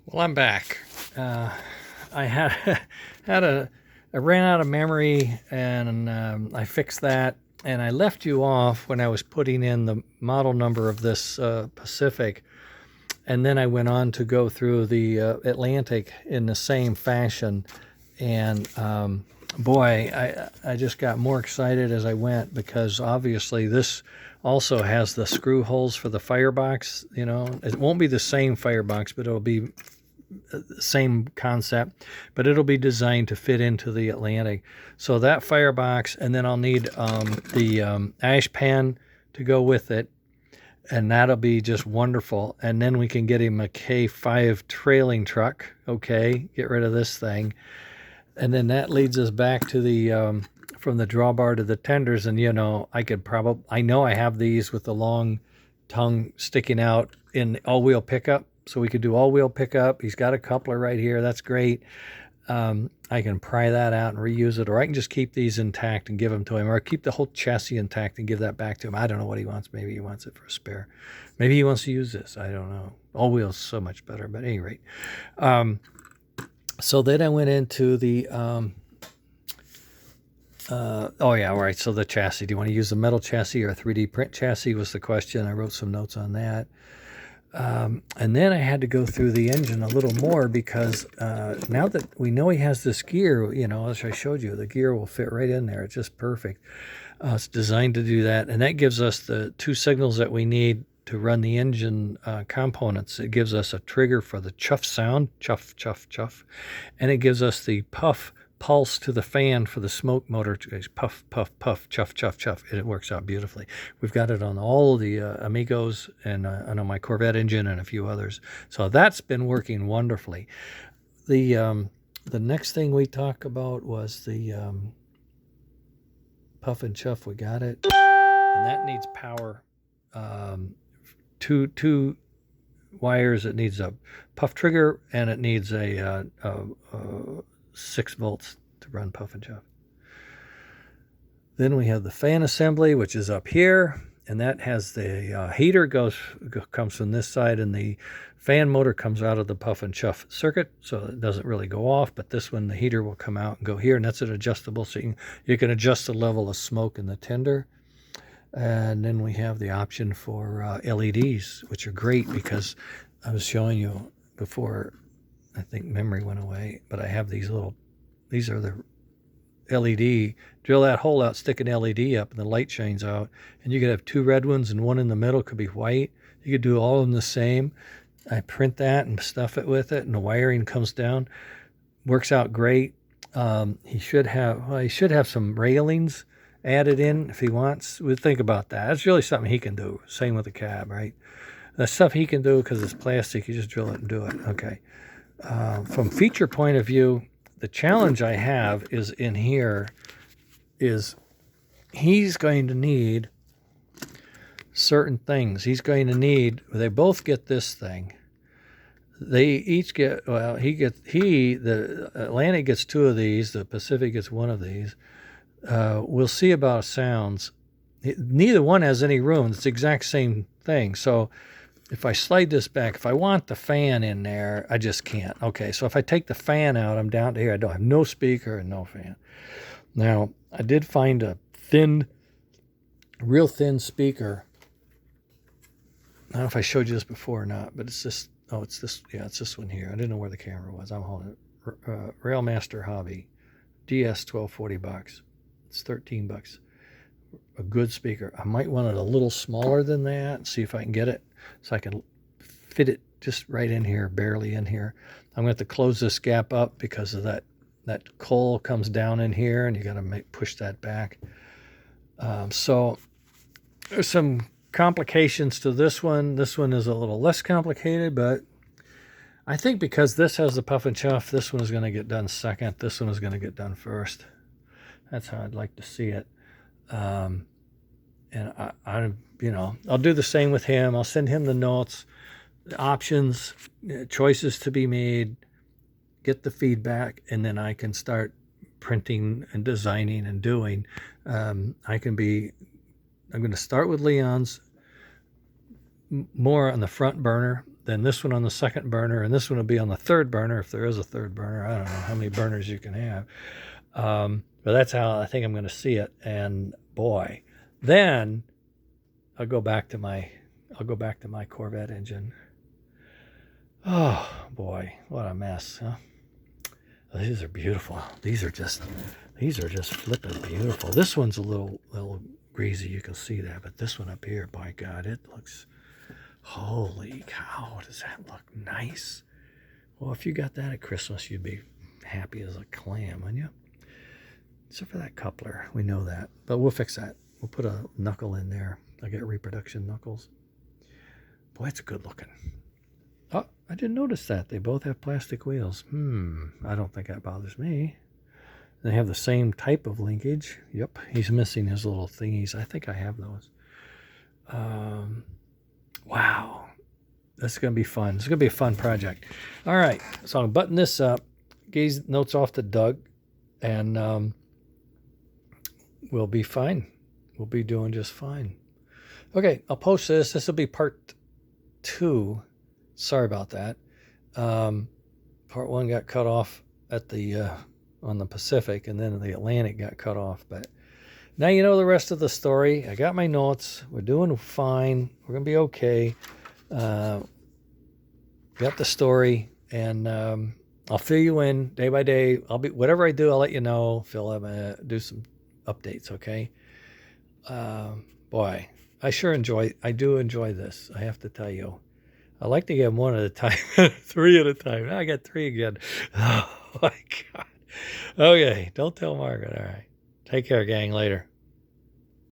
Well, I'm back. I had had a I ran out of memory, and I fixed that. And I left you off when I was putting in the model number of this Pacific, and then I went on to go through the Atlantic in the same fashion. And boy, I just got more excited as I went, because obviously this also has the screw holes for the firebox. You know, it won't be the same firebox, but it'll be same concept, but it'll be designed to fit into the Atlantic. So that firebox, and then I'll need the ash pan to go with it, and that'll be just wonderful. And then we can get him a K5 trailing truck. Okay, get rid of this thing. And then that leads us back to the from the drawbar to the tenders. And I know I have these with the long tongue sticking out in all-wheel pickup, so we could do all-wheel pickup. He's got a coupler right here. That's great. I can pry that out and reuse it, or I can just keep these intact and give them to him, or keep the whole chassis intact and give that back to him. I don't know what he wants. Maybe he wants it for a spare. Maybe he wants to use this. I don't know. All-wheel's so much better, but at any rate. So then I went into the, so the chassis. Do you want to use the metal chassis or a 3D print chassis was the question. I wrote some notes on that. And then I had to go through the engine a little more, because now that we know he has this gear, as I showed you, the gear will fit right in there. It's just perfect. It's designed to do that. And that gives us the two signals that we need to run the engine components. It gives us a trigger for the chuff sound, chuff, chuff, chuff. And it gives us the puff pulse to the fan for the smoke motor. Puff, puff, puff, chuff, chuff, chuff. It works out beautifully. We've got it on all the Amigos, and on my Corvette engine and a few others. So that's been working wonderfully. The next thing we talk about was the puff and chuff. We got it. And that needs power. Two wires. It needs a puff trigger, and it needs a 6 volts to run puff and chuff. Then we have the fan assembly, which is up here, and that has the heater comes from this side, and the fan motor comes out of the puff and chuff circuit, so it doesn't really go off. But this one, the heater will come out and go here, and that's an adjustable, so you can adjust the level of smoke in the tender. And then we have the option for LEDs, which are great, because I was showing you before, I think memory went away, but I have these are the LED, drill that hole out, stick an LED up, and the light shines out. And you could have 2 red ones, and one in the middle could be white. You could do all of them the same. I print that and stuff it with it, and the wiring comes down. Works out great. He should have some railings added in if he wants. We'll think about that. That's really something he can do. Same with the cab, right? That's stuff he can do, because it's plastic. You just drill it and do it. Okay. From feature point of view, the challenge I have is in here is he's going to need certain things. They both get this thing. They each get, the Atlantic gets 2 of these, the Pacific gets 1 of these. We'll see about sounds. Neither one has any room. It's the exact same thing. So if I slide this back, if I want the fan in there, I just can't. Okay, so if I take the fan out, I'm down to here. I don't have no speaker and no fan. Now, I did find a real thin speaker. I don't know if I showed you this before or not, but it's this. Oh, it's this. Yeah, it's this one here. I didn't know where the camera was. I'm holding it. Railmaster Hobby, DS 1240 bucks. It's $13. A good speaker. I might want it a little smaller than that. See if I can get it so I can fit it just right in here, barely in here. I'm going to have to close this gap up because of that coal comes down in here, and you got to push that back. So there's some complications to this one. This one is a little less complicated, but I think because this has the puff and chuff, this one is going to get done second. This one is going to get done first. That's how I'd like to see it. And I'll do the same with him. I'll send him the notes, the options, choices to be made, get the feedback, and then I can start printing and designing and doing. I'm going to start with Leon's, more on the front burner, then this one on the second burner, and this one will be on the third burner if there is a third burner. I don't know how many burners you can have. But that's how I think I'm going to see it. And boy, then I'll go back to my Corvette engine. Oh boy, what a mess, huh? These are beautiful. These are just flipping beautiful. This one's a little greasy, you can see that, but this one up here, by God, it looks, holy cow, does that look nice? Well, if you got that at Christmas, you'd be happy as a clam, wouldn't you? Except for that coupler, we know that, but we'll fix that. We'll put a knuckle in there. I get reproduction knuckles. Boy, it's good looking. Oh, I didn't notice that. They both have plastic wheels. I don't think that bothers me. They have the same type of linkage. Yep, he's missing his little thingies. I think I have those. Wow, that's going to be fun. It's going to be a fun project. All right, so I'm button this up. Gaze notes off to Doug, and we'll be fine. We'll be doing just fine. Okay, I'll post this. This will be part 2. Sorry about that. Part 1 got cut off at the on the Pacific, and then the Atlantic got cut off. But now you know the rest of the story. I got my notes. We're doing fine. We're gonna be okay. Got the story, and I'll fill you in day by day. Whatever I do, I'll let you know. Phil, I'm gonna do some updates. Okay. Boy, I do enjoy this. I have to tell you. I like to get them one at a time, 3 at a time. Now I got 3 again. Oh my God. Okay, don't tell Margaret. All right. Take care, gang. Later.